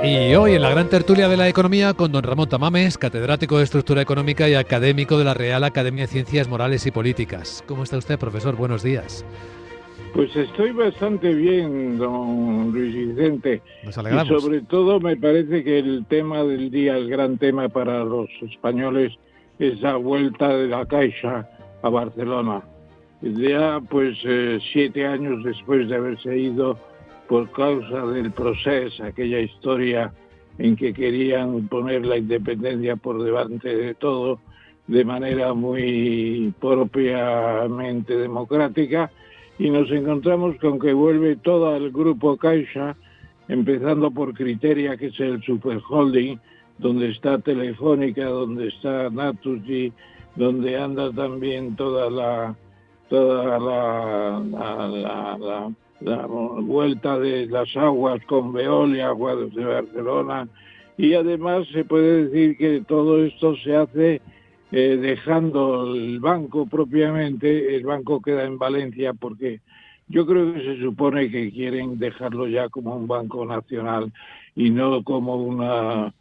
Y hoy en la gran tertulia de la economía con don Ramón Tamames, catedrático de Estructura Económica y académico de la Real Academia de Ciencias Morales y Políticas. ¿Cómo está usted, profesor? Buenos días. Pues estoy bastante bien, don Luis Vicente, Nos y alegramos. sobre todo me parece que el tema del día, el gran tema para los españoles, es la vuelta de la Caixa a Barcelona. Ya 7 años después de haberse ido por causa del proceso, aquella historia en que querían poner la independencia por delante de todo, de manera muy propiamente democrática, y nos encontramos con que vuelve todo el grupo Caixa, empezando por Criteria, que es el superholding, donde está Telefónica, donde está Naturgy, donde anda también toda la vuelta de las aguas con Veolia, Aguas de Barcelona, y además se puede decir que todo esto se hace dejando el banco propiamente. El banco queda en Valencia porque yo creo que se supone que quieren dejarlo ya como un banco nacional y no como una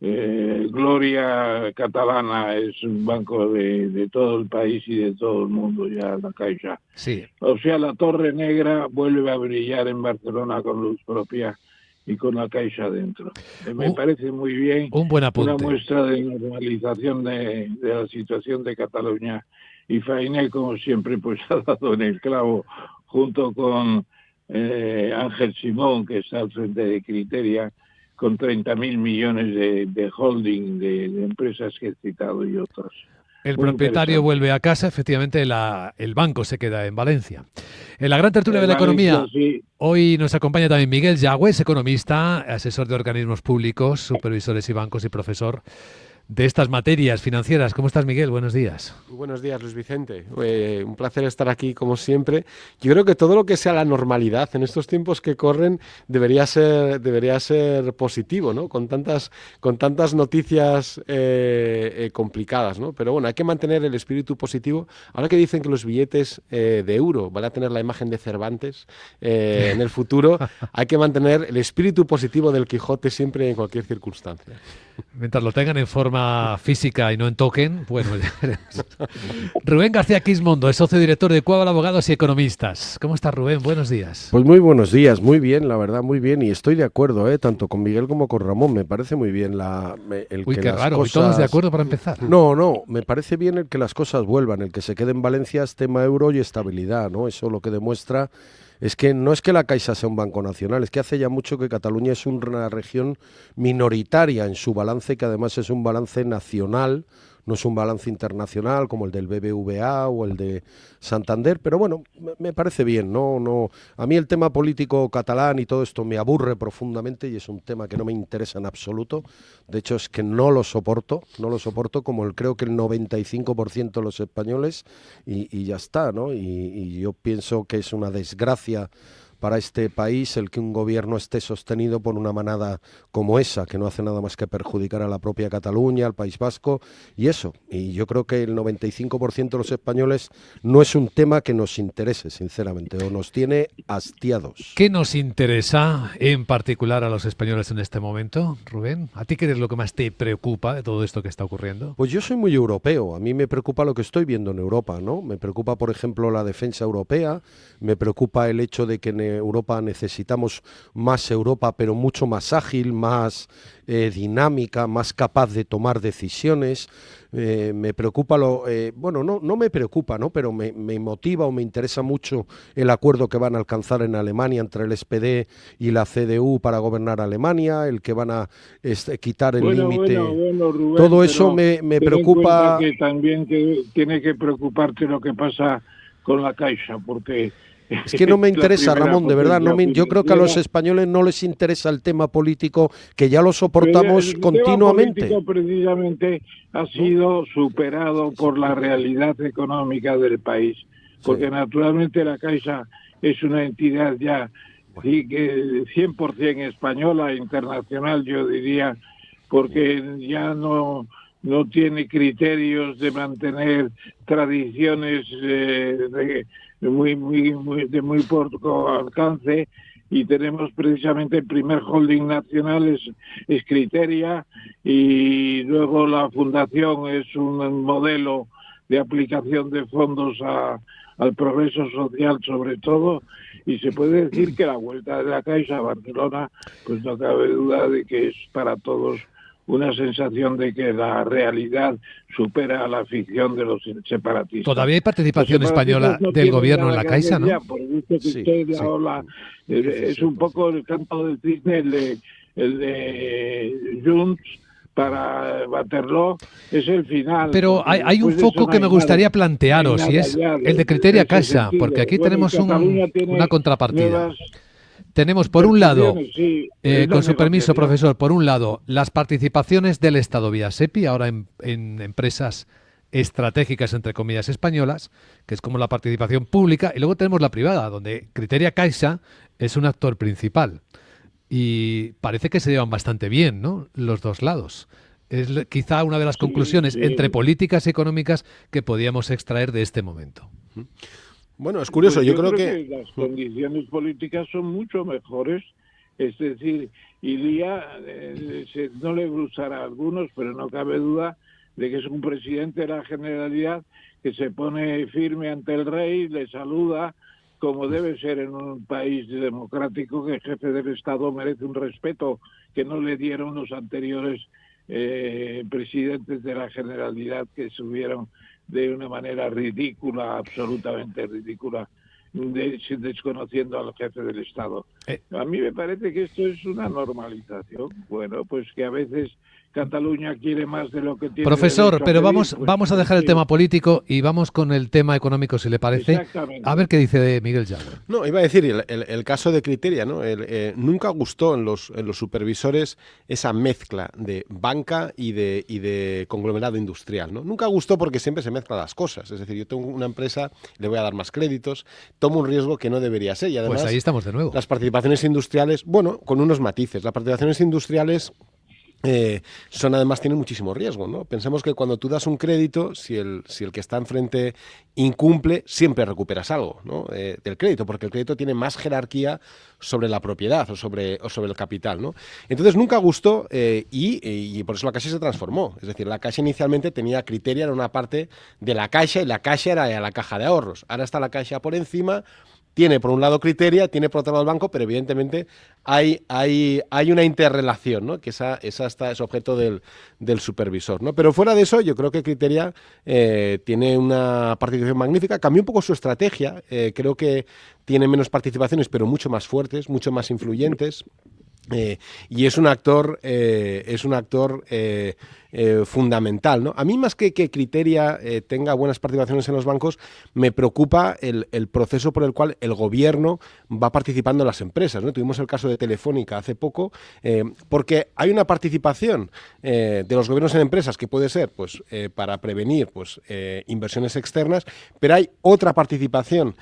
gloria catalana. Es un banco de todo el país y de todo el mundo ya, la Caixa. Sí. O sea, la Torre Negra vuelve a brillar en Barcelona con luz propia y con la Caixa dentro. Me parece muy bien, Un buen una apunte. muestra de normalización de la situación de Cataluña. Y Fainé, como siempre, pues ha dado en el clavo, junto con Ángel Simón, que está al frente de Criteria, con 30.000 millones de holding de empresas que he citado y otras. El Muy propietario interesante. vuelve a casa, efectivamente el banco se queda en Valencia. En la gran tertulia de la Valencia, economía, sí. hoy nos acompaña también Miguel Yagües, economista, asesor de organismos públicos, supervisores y bancos y profesor de estas materias financieras. ¿Cómo estás, Miguel? Buenos días. Muy buenos días, Luis Vicente. Un placer estar aquí, como siempre. Yo creo que todo lo que sea la normalidad en estos tiempos que corren debería ser positivo, ¿no? Con tantas noticias complicadas, ¿no? Pero bueno, hay que mantener el espíritu positivo. Ahora que dicen que los billetes de euro van a tener la imagen de Cervantes en el futuro, hay que mantener el espíritu positivo del Quijote siempre en cualquier circunstancia. Mientras lo tengan en forma física y no en token, bueno, ya veremos. Rubén García Quismondo es socio director de Cuadra Abogados y Economistas. ¿Cómo estás, Rubén? Buenos días. Pues muy buenos días, muy bien, la verdad, muy bien. Y estoy de acuerdo, tanto con Miguel como con Ramón. Me parece muy bien Uy, que qué las raro. ¿Y todos de cosas... acuerdo para empezar? No, me parece bien el que las cosas vuelvan, el que se quede en Valencia es tema euro y estabilidad, ¿no? Eso lo que demuestra es que no es que la Caixa sea un banco nacional, es que hace ya mucho que Cataluña es una región minoritaria en su balance, que además es un balance nacional, no es un balance internacional como el del BBVA o el de Santander, pero bueno, me parece bien, no, a mí el tema político catalán y todo esto me aburre profundamente y es un tema que no me interesa en absoluto. De hecho es que no lo soporto como creo que el 95% de los españoles y ya está, ¿no? Y yo pienso que es una desgracia para este país el que un gobierno esté sostenido por una manada como esa, que no hace nada más que perjudicar a la propia Cataluña, al País Vasco y eso. Y yo creo que el 95% de los españoles no es un tema que nos interese, sinceramente, o nos tiene hastiados. ¿Qué nos interesa en particular a los españoles en este momento, Rubén? ¿A ti qué es lo que más te preocupa de todo esto que está ocurriendo? Pues yo soy muy europeo, a mí me preocupa lo que estoy viendo en Europa, ¿no? Me preocupa, por ejemplo, la defensa europea, me preocupa el hecho de que en Europa necesitamos más Europa, pero mucho más ágil, más dinámica, más capaz de tomar decisiones. Me preocupa no me preocupa, ¿no? Pero me motiva o me interesa mucho el acuerdo que van a alcanzar en Alemania entre el SPD y la CDU para gobernar Alemania, el que van a quitar el límite. Bueno, Rubén, Todo eso pero me ten en cuenta preocupa. que también tiene que preocuparte lo que pasa con la Caixa, porque Es que no me es la interesa, primera Ramón, de verdad. potencia Yo creo que a los financiera. españoles no les interesa el tema político, que ya lo Pero soportamos el tema continuamente, político precisamente ha ¿no? sido superado por la realidad económica del país, Sí. porque naturalmente la Caixa es una entidad ya Bueno, sí, que 100% española e internacional, yo diría, porque ya no tiene criterios de mantener tradiciones de muy poco alcance, y tenemos precisamente el primer holding nacional es Criteria, y luego la fundación es un modelo de aplicación de fondos al progreso social sobre todo, y se puede decir que la vuelta de la Caixa a Barcelona, pues no cabe duda de que es para todos una sensación de que la realidad supera a la ficción de los separatistas. Todavía hay participación Los española separatistas no del tienen gobierno en nada la que Caixa, hacer ya, ¿no? por el gusto que Sí, usted sí. la ola, es un poco el canto del cisne, el de Junts para Waterloo, es el final. Pero porque hay un después de eso foco no que hay me nada, gustaría no hay plantearos, y nada es ya el de de Criteria ese Caixa, sentido. porque aquí Bueno, y tenemos Cataluña tiene una contrapartida. nuevas Tenemos, por un lado, percepciones, sí, es la con su permiso, negociación. profesor, por un lado, las participaciones del Estado vía SEPI, ahora en empresas estratégicas, entre comillas, españolas, que es como la participación pública, y luego tenemos la privada, donde Criteria Caixa es un actor principal. Y parece que se llevan bastante bien, ¿no?, los dos lados. Es quizá una de las conclusiones entre Sí. políticas económicas que podíamos extraer de este momento. Bueno, es curioso, Pues yo creo que... las condiciones políticas son mucho mejores. Es decir, Ilía no le gustará a algunos, pero no cabe duda de que es un presidente de la Generalidad que se pone firme ante el rey, le saluda, como debe ser en un país democrático, que el jefe del Estado merece un respeto que no le dieron los anteriores presidentes de la Generalidad, que subieron de una manera ridícula, absolutamente ridícula, desconociendo al jefe del Estado. A mí me parece que esto es una normalización. Bueno, pues que a veces Cataluña quiere más de lo que tiene. Profesor, pero pues, vamos a dejar el tema político y vamos con el tema económico, si le parece. Exactamente. A ver qué dice Miguel Jagüer. No, iba a decir, el caso de Criteria, ¿no? Nunca gustó en los supervisores esa mezcla de banca y de conglomerado industrial, ¿no? Nunca gustó porque siempre se mezclan las cosas. Es decir, yo tengo una empresa, le voy a dar más créditos, tomo un riesgo que no debería ser. Y además, Pues ahí estamos de nuevo. las participaciones industriales, bueno, con unos matices. Las participaciones industriales tienen muchísimo riesgo, ¿no? Pensemos que cuando tú das un crédito, si el que está enfrente incumple, siempre recuperas algo, ¿no? Del crédito, porque el crédito tiene más jerarquía sobre la propiedad o sobre el capital, ¿no? Entonces nunca gustó y por eso la Caixa se transformó. Es decir, la Caixa inicialmente tenía Criteria, era una parte de la Caixa, y la Caixa era la caja de ahorros. Ahora está la Caixa por encima. Tiene por un lado Criteria, tiene por otro lado el banco, pero evidentemente hay una interrelación, ¿no? Que esa es objeto del supervisor, ¿no? Pero fuera de eso, yo creo que Criteria tiene una participación magnífica. Cambió un poco su estrategia. Creo que tiene menos participaciones, pero mucho más fuertes, mucho más influyentes. Y es un actor fundamental, ¿no? A mí, más que Criteria tenga buenas participaciones en los bancos, me preocupa el proceso por el cual el gobierno va participando en las empresas, ¿no? Tuvimos el caso de Telefónica hace poco, porque hay una participación de los gobiernos en empresas que puede ser, pues, para prevenir, pues, inversiones externas, pero hay otra participación,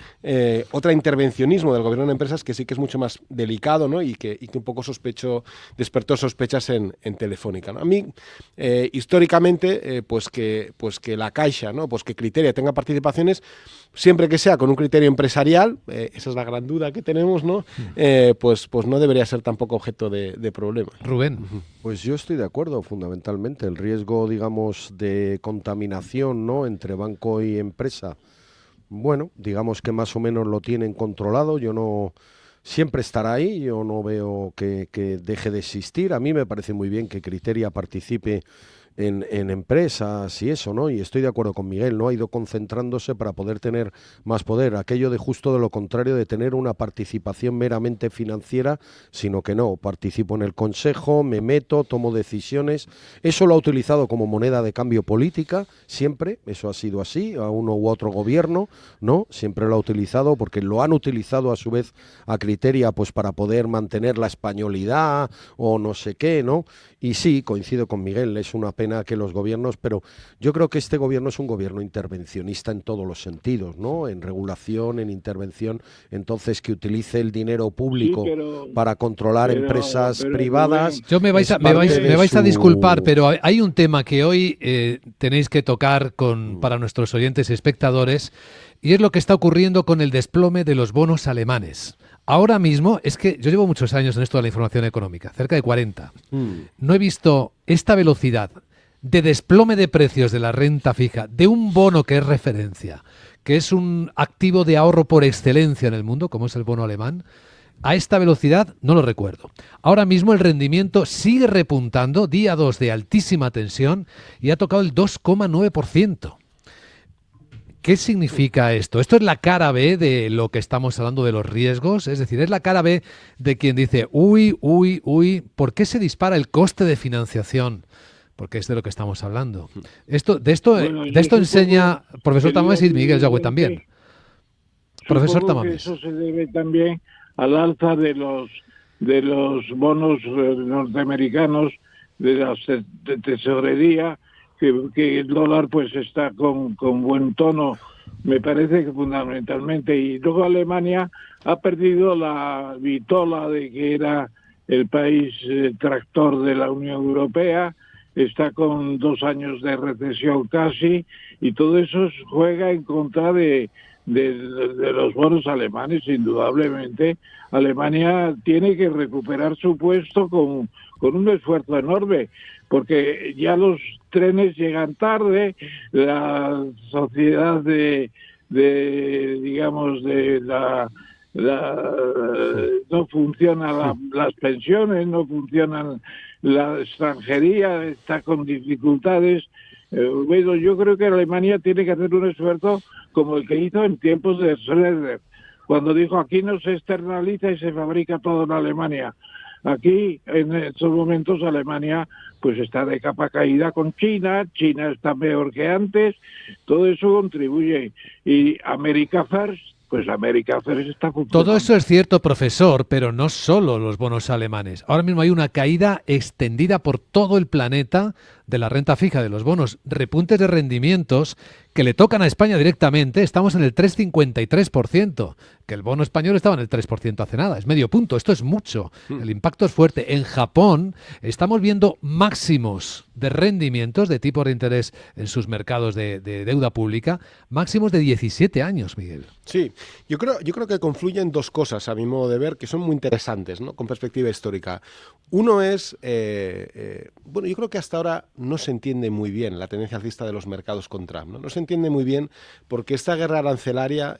otro intervencionismo del gobierno en empresas que sí que es mucho más delicado, ¿no? Y que un poco despertó sospechas en Telefónica, ¿no? A mí, históricamente, pues que la Caixa, ¿no? Pues que Criteria tenga participaciones, siempre que sea con un criterio empresarial, esa es la gran duda que tenemos, ¿no? Pues no debería ser tampoco objeto de problema. Rubén. Pues yo estoy de acuerdo, fundamentalmente. El riesgo, digamos, de contaminación, ¿no?, entre banco y empresa, bueno, digamos que más o menos lo tienen controlado. Yo no... Siempre estará ahí, yo no veo que deje de existir. A mí me parece muy bien que Criteria participe en empresas y eso, ¿no? Y estoy de acuerdo con Miguel, ¿no? Ha ido concentrándose para poder tener más poder. Aquello de justo de lo contrario, de tener una participación meramente financiera, sino que no, participo en el consejo, me meto, tomo decisiones. Eso lo ha utilizado como moneda de cambio política, siempre, eso ha sido así, a uno u otro gobierno, ¿no? Siempre lo ha utilizado porque lo han utilizado a su vez a Criteria, pues para poder mantener la españolidad o no sé qué, ¿no? Y sí, coincido con Miguel, es una pena que los gobiernos, pero yo creo que este gobierno es un gobierno intervencionista en todos los sentidos, ¿no? En regulación, en intervención, entonces que utilice el dinero público para controlar empresas privadas. Yo me vais a disculpar, pero hay un tema que hoy tenéis que tocar para nuestros oyentes y espectadores, y es lo que está ocurriendo con el desplome de los bonos alemanes. Ahora mismo, es que yo llevo muchos años en esto de la información económica, cerca de 40. No he visto esta velocidad de desplome de precios de la renta fija, de un bono que es referencia, que es un activo de ahorro por excelencia en el mundo, como es el bono alemán. A esta velocidad no lo recuerdo. Ahora mismo el rendimiento sigue repuntando, día 2 de altísima tensión, y ha tocado el 2,9%. ¿Qué significa esto? Esto es la cara B de lo que estamos hablando de los riesgos, es decir, es la cara B de quien dice, uy, ¿por qué se dispara el coste de financiación? Porque es de lo que estamos hablando. De esto enseña profesor Tamames y Miguel Yagüe también. Profesor Tamames. Eso se debe también al alza de los bonos norteamericanos, de la tesorería, que el dólar pues está con buen tono, me parece que fundamentalmente. Y luego Alemania ha perdido la vitola de que era el país tractor de la Unión Europea, está con 2 años de recesión casi, y todo eso juega en contra de los bonos alemanes. Indudablemente Alemania tiene que recuperar su puesto con un esfuerzo enorme, porque ya los trenes llegan tarde, la sociedad no funciona las pensiones, no funcionan, la extranjería está con dificultades. Bueno, yo creo que Alemania tiene que hacer un esfuerzo como el que hizo en tiempos de Schröder, cuando dijo aquí no se externaliza y se fabrica todo en Alemania. Aquí, en estos momentos, Alemania pues está de capa caída con China está peor que antes, todo eso contribuye. Y America First, pues America First está funcionando. Todo eso es cierto, profesor, pero no solo los bonos alemanes. Ahora mismo hay una caída extendida por todo el planeta de la renta fija, de los bonos, repuntes de rendimientos que le tocan a España directamente. Estamos en el 3,53%, que el bono español estaba en el 3% hace nada, es medio punto, esto es mucho, el impacto es fuerte. En Japón estamos viendo máximos de rendimientos de tipos de interés en sus mercados de deuda pública, máximos de 17 años, Miguel. Sí, yo creo que confluyen dos cosas, a mi modo de ver, que son muy interesantes, ¿no?, con perspectiva histórica. Uno es, bueno, yo creo que hasta ahora no se entiende muy bien la tendencia alcista de los mercados con Trump, ¿no? No se entiende muy bien porque esta guerra arancelaria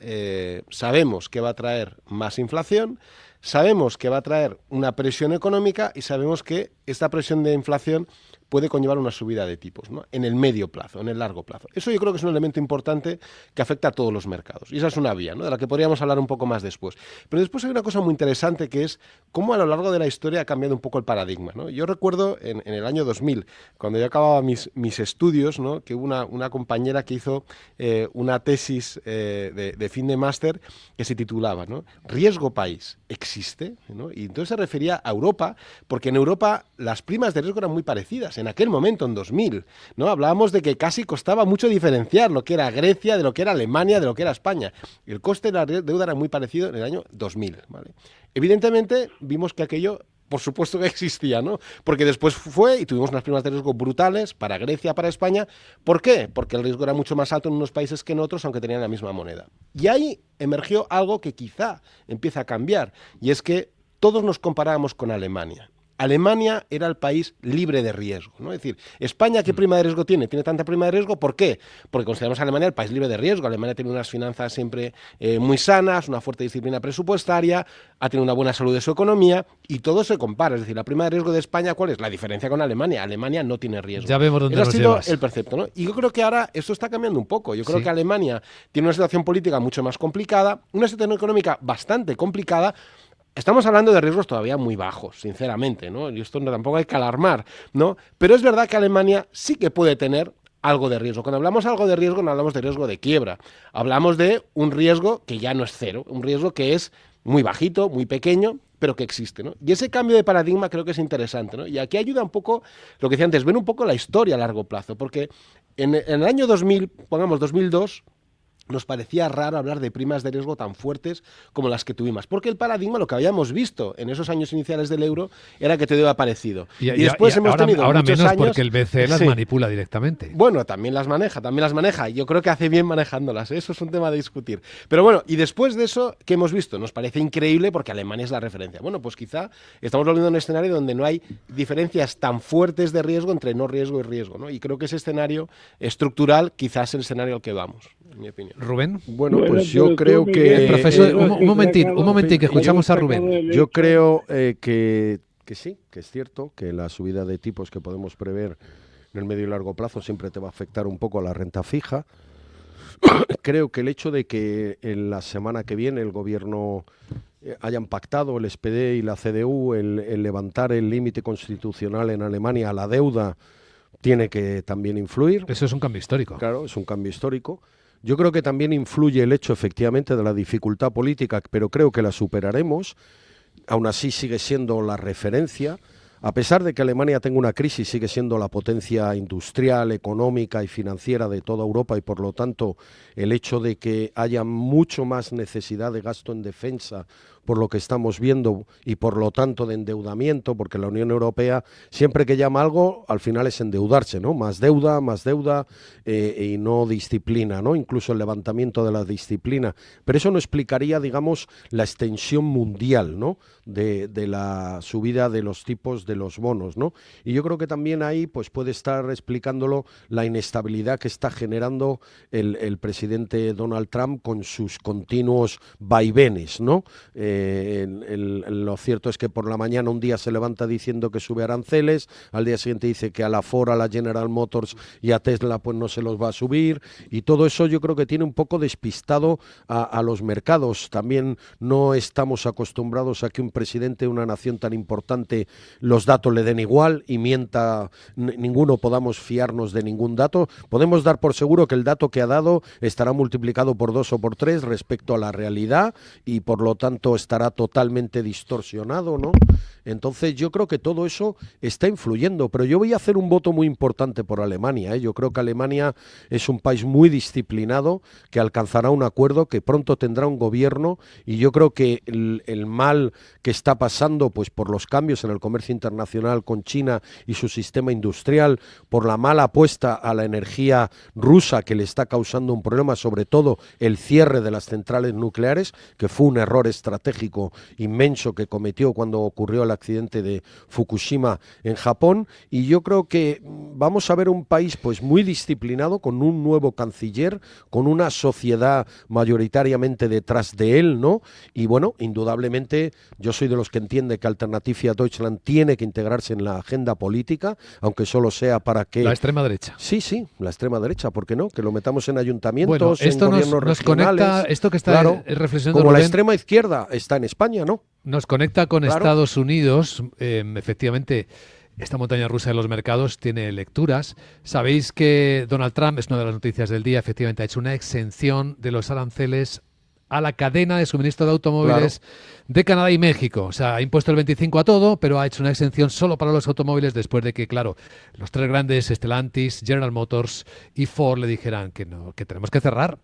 sabemos que va a traer más inflación, sabemos que va a traer una presión económica y sabemos que esta presión de inflación puede conllevar una subida de tipos, ¿no?, en el medio plazo, en el largo plazo. Eso yo creo que es un elemento importante que afecta a todos los mercados. Y esa es una vía, ¿no?, de la que podríamos hablar un poco más después. Pero después hay una cosa muy interesante que es cómo a lo largo de la historia ha cambiado un poco el paradigma, ¿no? Yo recuerdo en el año 2000, cuando yo acababa mis estudios, ¿no?, que hubo una compañera que hizo una tesis de fin de máster que se titulaba, ¿no?, ¿Riesgo país existe?, ¿no? Y entonces se refería a Europa, porque en Europa las primas de riesgo eran muy parecidas. En aquel momento, en 2000, ¿no?, hablábamos de que casi costaba mucho diferenciar lo que era Grecia de lo que era Alemania, de lo que era España. El coste de la deuda era muy parecido en el año 2000, ¿vale? Evidentemente, vimos que aquello, por supuesto que existía, ¿no? Porque después fue y tuvimos unas primas de riesgo brutales para Grecia, para España. ¿Por qué? Porque el riesgo era mucho más alto en unos países que en otros, aunque tenían la misma moneda. Y ahí emergió algo que quizá empieza a cambiar, y es que todos nos comparábamos con Alemania. Alemania era el país libre de riesgo, ¿no? Es decir, España, ¿qué prima de riesgo tiene? Tiene tanta prima de riesgo, ¿por qué? Porque consideramos a Alemania el país libre de riesgo. Alemania tiene unas finanzas siempre muy sanas, una fuerte disciplina presupuestaria, ha tenido una buena salud de su economía, y todo se compara. Es decir, la prima de riesgo de España, ¿cuál es? La diferencia con Alemania. Alemania no tiene riesgo. Ya vemos dónde Ese nos ha sido llevas. el precepto, ¿no? Y yo creo que ahora esto está cambiando un poco. Yo creo que Alemania tiene una situación política mucho más complicada, una situación económica bastante complicada. Estamos hablando de riesgos todavía muy bajos, sinceramente, ¿no? Y esto tampoco hay que alarmar, ¿no? Pero es verdad que Alemania sí que puede tener algo de riesgo. Cuando hablamos algo de riesgo, no hablamos de riesgo de quiebra. Hablamos de un riesgo que ya no es cero, un riesgo que es muy bajito, muy pequeño, pero que existe, ¿no? Y ese cambio de paradigma creo que es interesante, ¿no? Y aquí ayuda un poco, lo que decía antes, ver un poco la historia a largo plazo, porque en el año 2000, pongamos 2002, nos parecía raro hablar de primas de riesgo tan fuertes como las que tuvimos, porque el paradigma, lo que habíamos visto en esos años iniciales del euro, era que todo iba parecido. Y después hemos tenido ahora muchos menos años, porque el BCE las manipula directamente. Bueno, también las maneja, y yo creo que hace bien manejándolas, ¿eh? Eso es un tema de discutir. Pero bueno, y después de eso, ¿qué hemos visto? Nos parece increíble porque Alemania es la referencia. Bueno, pues quizá estamos volviendo a un escenario donde no hay diferencias tan fuertes de riesgo entre no riesgo y riesgo, ¿no? Y creo que ese escenario estructural quizás es el escenario al que vamos, en mi opinión. Rubén. Bueno, pues yo creo que... profesor, un momentín, que escuchamos a Rubén. Yo creo que sí, que es cierto que la subida de tipos que podemos prever en el medio y largo plazo siempre te va a afectar un poco a la renta fija. Creo que el hecho de que en la semana que viene el gobierno hayan pactado, el SPD y la CDU, el levantar el límite constitucional en Alemania a la deuda, tiene que también influir. Eso es un cambio histórico. Claro, es un cambio histórico. Yo creo que también influye el hecho, efectivamente, de la dificultad política, pero creo que la superaremos. Aún así sigue siendo la referencia. A pesar de que Alemania tenga una crisis, sigue siendo la potencia industrial, económica y financiera de toda Europa, y por lo tanto el hecho de que haya mucho más necesidad de gasto en defensa, por lo que estamos viendo, y por lo tanto de endeudamiento, porque la Unión Europea siempre que llama algo, al final es endeudarse, ¿no? Más deuda, y no disciplina, ¿no? Incluso el levantamiento de la disciplina. Pero eso no explicaría, digamos, la extensión mundial, ¿no? De la subida de los tipos de los bonos, ¿no? Y yo creo que también ahí pues puede estar explicándolo la inestabilidad que está generando el presidente Donald Trump con sus continuos vaivenes, ¿no? Lo cierto es que por la mañana un día se levanta diciendo que sube aranceles, al día siguiente dice que a la Ford, a la General Motors y a Tesla pues no se los va a subir, y todo eso yo creo que tiene un poco despistado a los mercados. También no estamos acostumbrados a que un presidente de una nación tan importante los datos le den igual y mienta, ninguno podamos fiarnos de ningún dato. Podemos dar por seguro que el dato que ha dado estará multiplicado por 2 o por 3 respecto a la realidad y por lo tanto estará totalmente distorsionado, ¿no? Entonces yo creo que todo eso está influyendo, pero yo voy a hacer un voto muy importante por Alemania, ¿eh? Yo creo que Alemania es un país muy disciplinado, que alcanzará un acuerdo, que pronto tendrá un gobierno, y yo creo que el mal que está pasando pues por los cambios en el comercio internacional con China y su sistema industrial, por la mala apuesta a la energía rusa que le está causando un problema, sobre todo el cierre de las centrales nucleares, que fue un error estratégico inmenso que cometió cuando ocurrió el accidente de Fukushima en Japón, y yo creo que vamos a ver un país pues muy disciplinado, con un nuevo canciller, con una sociedad mayoritariamente detrás de él, ¿no? Y bueno, indudablemente yo soy de los que entiende que Alternative Deutschland tiene que integrarse en la agenda política, aunque solo sea para que... La extrema derecha. Sí, la extrema derecha, ¿por qué no? Que lo metamos en ayuntamientos, bueno, esto en gobiernos nos regionales. Conecta, esto que está claro, reflexionando como Rubén, la extrema izquierda está en España, ¿no? Nos conecta con Claro. Estados Unidos. Efectivamente, esta montaña rusa de los mercados tiene lecturas. Sabéis que Donald Trump, es una de las noticias del día, efectivamente ha hecho una exención de los aranceles a la cadena de suministro de automóviles de Canadá y México. O sea, ha impuesto el 25 a todo, pero ha hecho una exención solo para los automóviles después de que, claro, los tres grandes, Stellantis, General Motors y Ford, le dijeran que no, que tenemos que cerrar.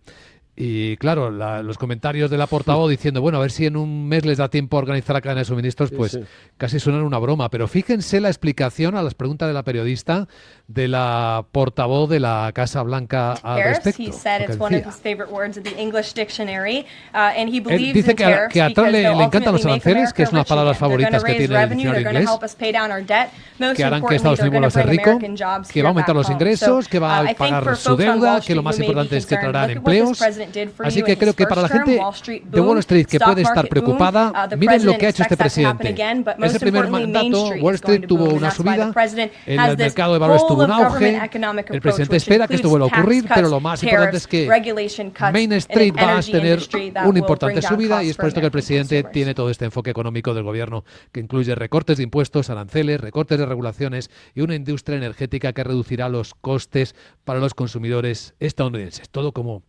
Y claro, los comentarios de la portavoz diciendo, bueno, a ver si en un mes les da tiempo a organizar la cadena de suministros, pues sí. casi suenan una broma. Pero fíjense la explicación a las preguntas de la periodista, de la portavoz de la Casa Blanca al respecto. He said it's one of his favorite words of the English dictionary, and he Él believes dice in que tariffs a Trump because le they'll encantan los ultimately make aranceles, que es una de las America palabras rich again. They're favoritas going que to raise tiene el revenue, diccionario they're going to inglés, help us pay down our debt. Most que harán que importantly, Estados they're Unidos going to vuelva a ser bring rico, American jobs que here va a aumentar back los home. ingresos, que va I a think pagar for su folks on deuda, Wall que lo Street más who may be importante es que concerned, traerán look at what this empleos. president did for Así you que in creo his que para la first term. gente Wall Street de Wall boomed, Street que stock puede estar market boomed. preocupada, The miren lo president que ha hecho este expects that to happen presidente. again, but Ese most primer importantly, Main mandato, Street Wall is going Street to tuvo boom, and una that's why the subida, president el has this mercado de valores tuvo whole un of government auge, economic el approach, presidente which espera que esto vuelva a includes ocurrir, tax pero cuts, lo más importante es tariffs, que regulation cuts, Main and Street an va a energy tener industry that una will importante bring down subida, y costs es for por esto que el American presidente consumers. tiene todo este enfoque económico del gobierno, que incluye recortes de impuestos, aranceles, recortes de regulaciones y una industria energética que reducirá los costes para los consumidores estadounidenses. Todo como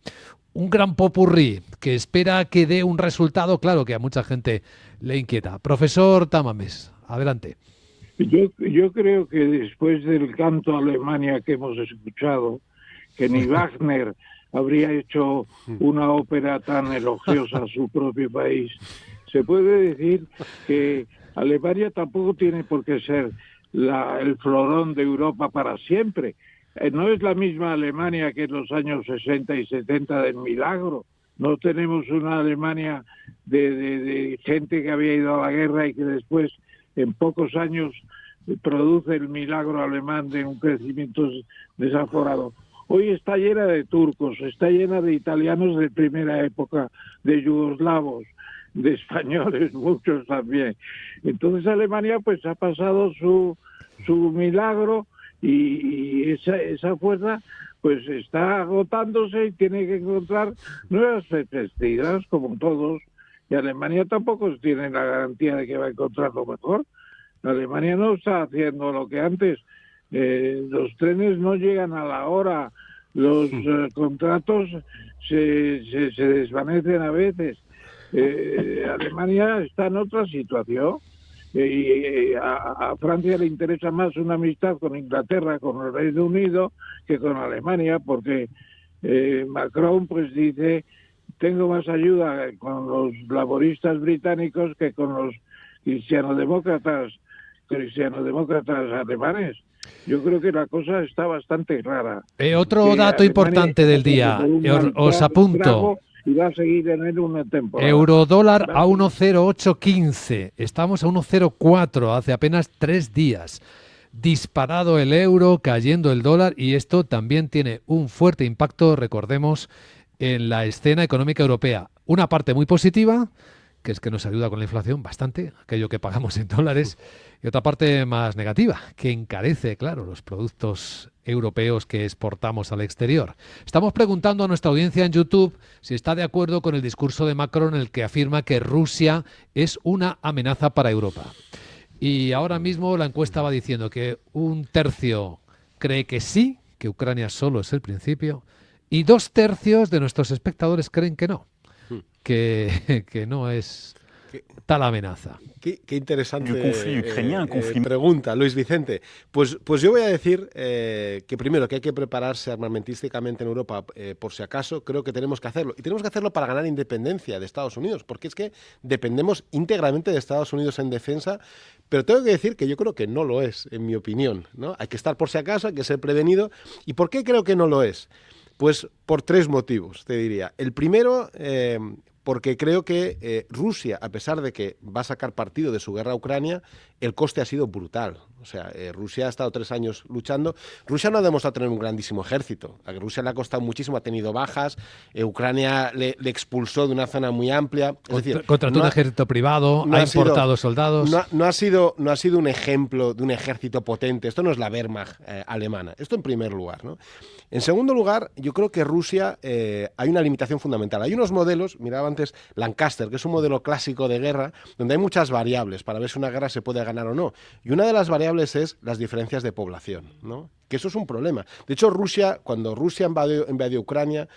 un gran popurrí que espera que dé un resultado, claro, que a mucha gente le inquieta. Profesor Tamames, adelante. Yo creo que después del canto a Alemania que hemos escuchado, que ni Wagner habría hecho una ópera tan elogiosa a su propio país. Se puede decir que Alemania tampoco tiene por qué ser el florón de Europa para siempre. No es la misma Alemania que en los años 60 y 70 del milagro. No tenemos una Alemania de gente que había ido a la guerra y que después, en pocos años, produce el milagro alemán de un crecimiento desaforado. Hoy está llena de turcos, está llena de italianos de primera época, de yugoslavos, de españoles, muchos también. Entonces Alemania pues ha pasado su milagro y esa fuerza pues está agotándose y tiene que encontrar nuevas perspectivas como todos. Y Alemania tampoco tiene la garantía de que va a encontrar lo mejor. Alemania no está haciendo lo que antes. Los trenes no llegan a la hora, los contratos se desvanecen a veces. Alemania está en otra situación. A Francia le interesa más una amistad con Inglaterra, con el Reino Unido, que con Alemania, porque Macron pues dice, tengo más ayuda con los laboristas británicos que con los cristianodemócratas alemanes. Yo creo que la cosa está bastante rara. Otro dato Alemania importante del día, os apunto. Y va a seguir en él una temporada. Eurodólar a 1,0815. Estamos a 1,04 hace apenas 3 días. Disparado el euro, cayendo el dólar, y esto también tiene un fuerte impacto, recordemos, en la escena económica europea. Una parte muy positiva, que es que nos ayuda con la inflación bastante, aquello que pagamos en dólares, y otra parte más negativa, que encarece, claro, los productos europeos que exportamos al exterior. Estamos preguntando a nuestra audiencia en YouTube si está de acuerdo con el discurso de Macron en el que afirma que Rusia es una amenaza para Europa. Y ahora mismo la encuesta va diciendo que 1/3 cree que sí, que Ucrania solo es el principio, y 2/3 de nuestros espectadores creen que no, que no es tal amenaza. Qué interesante pregunta, Luis Vicente. Pues yo voy a decir que primero que hay que prepararse armamentísticamente en Europa por si acaso. Creo que tenemos que hacerlo. Y tenemos que hacerlo para ganar independencia de Estados Unidos, porque es que dependemos íntegramente de Estados Unidos en defensa, pero tengo que decir que yo creo que no lo es, en mi opinión, ¿no? Hay que estar por si acaso, hay que ser prevenido. ¿Y por qué creo que no lo es? Pues por 3 motivos, te diría. El primero, porque creo que Rusia, a pesar de que va a sacar partido de su guerra a Ucrania, el coste ha sido brutal. O sea, Rusia ha estado 3 años luchando. Rusia no ha demostrado tener un grandísimo ejército. A Rusia le ha costado muchísimo, ha tenido bajas. Ucrania le expulsó de una zona muy amplia. Es decir, contrató un ejército privado, ha importado soldados. No ha sido un ejemplo de un ejército potente. Esto no es la Wehrmacht alemana. Esto en primer lugar, ¿no? En segundo lugar, yo creo que Rusia hay una limitación fundamental. Hay unos modelos, miraba antes Lancaster, que es un modelo clásico de guerra, donde hay muchas variables para ver si una guerra se puede ganar o no. Y una de las variables es las diferencias de población, ¿no? Que eso es un problema. De hecho, cuando Rusia invadió Ucrania,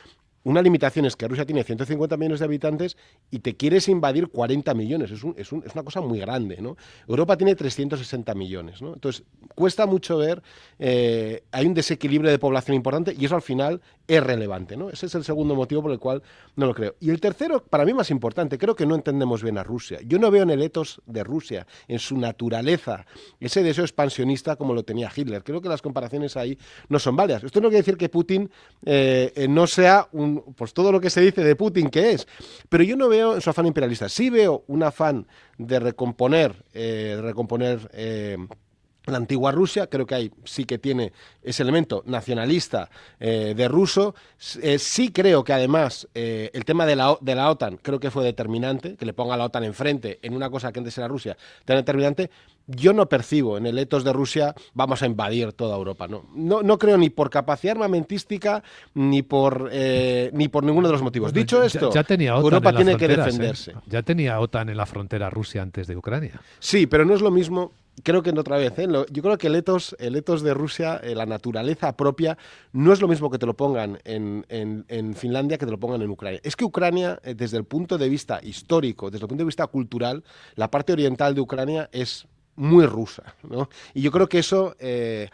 una limitación es que Rusia tiene 150 millones de habitantes y te quieres invadir 40 millones. Es una cosa muy grande, ¿no? Europa tiene 360 millones, ¿no? Entonces, cuesta mucho ver, hay un desequilibrio de población importante y eso al final es relevante, ¿no? Ese es el segundo motivo por el cual no lo creo. Y el tercero, para mí más importante, creo que no entendemos bien a Rusia. Yo no veo en el ethos de Rusia, en su naturaleza, ese deseo expansionista como lo tenía Hitler. Creo que las comparaciones ahí no son válidas. Esto no quiere decir que Putin no sea pues todo lo que se dice de Putin que es, pero yo no veo en su afán imperialista. Sí veo un afán de recomponer la antigua Rusia. Creo que sí que tiene ese elemento nacionalista de ruso. Sí creo que además el tema de la OTAN creo que fue determinante, que le ponga a la OTAN enfrente en una cosa que antes era Rusia, tan determinante. Yo no percibo en el ethos de Rusia vamos a invadir toda Europa. No creo ni por capacidad armamentística ni por ninguno de los motivos. Bueno, dicho esto, ya tenía OTAN Europa en tiene las que fronteras, defenderse. Ya tenía OTAN en la frontera Rusia antes de Ucrania. Sí, pero no es lo mismo. Creo que otra vez, yo creo que el ethos de Rusia, la naturaleza propia, no es lo mismo que te lo pongan en Finlandia que te lo pongan en Ucrania. Es que Ucrania, desde el punto de vista histórico, desde el punto de vista cultural, la parte oriental de Ucrania es muy rusa, ¿no? Y yo creo que eso,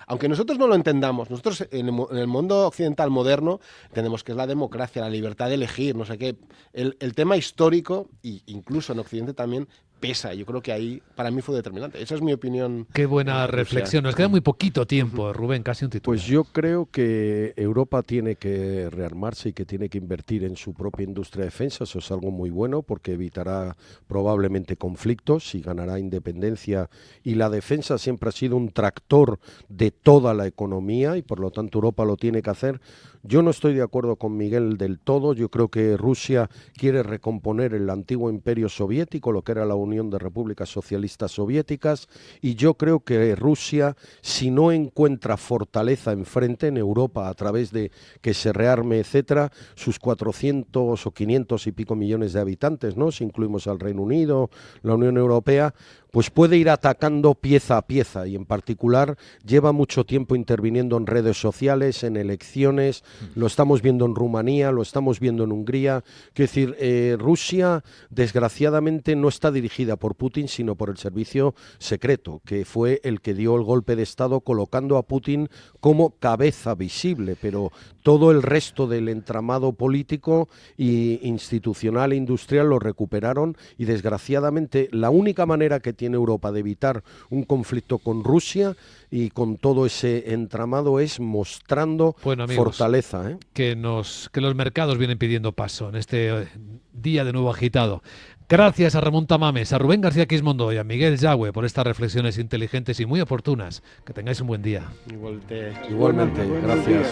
aunque nosotros no lo entendamos, nosotros en el mundo occidental moderno entendemos que es la democracia, la libertad de elegir, no sé qué. El tema histórico, e incluso en Occidente también, pesa. Yo creo que ahí para mí fue determinante. Esa es mi opinión. Qué buena reflexión. Nos queda muy poquito tiempo, Rubén, casi un titular. Pues yo creo que Europa tiene que rearmarse y que tiene que invertir en su propia industria de defensa. Eso es algo muy bueno porque evitará probablemente conflictos y ganará independencia. Y la defensa siempre ha sido un tractor de toda la economía y por lo tanto Europa lo tiene que hacer. Yo no estoy de acuerdo con Miguel del todo. Yo creo que Rusia quiere recomponer el antiguo imperio soviético, lo que era la Unión de Repúblicas Socialistas Soviéticas, y yo creo que Rusia, si no encuentra fortaleza enfrente en Europa a través de que se rearme, etcétera, sus 400 o 500 y pico millones de habitantes, ¿no? Si incluimos al Reino Unido, la Unión Europea, pues puede ir atacando pieza a pieza y en particular lleva mucho tiempo interviniendo en redes sociales, en elecciones, lo estamos viendo en Rumanía, lo estamos viendo en Hungría. Quiero decir, Rusia desgraciadamente no está dirigida por Putin sino por el servicio secreto, que fue el que dio el golpe de Estado colocando a Putin como cabeza visible, pero todo el resto del entramado político e institucional e industrial lo recuperaron y desgraciadamente la única manera que tiene Europa de evitar un conflicto con Rusia y con todo ese entramado es mostrando fortaleza. Que los mercados vienen pidiendo paso en este día de nuevo agitado. Gracias a Ramón Tamames, a Rubén García Quismondo y a Miguel Yagüe por estas reflexiones inteligentes y muy oportunas. Que tengáis un buen día. Igualmente. Igualmente, gracias.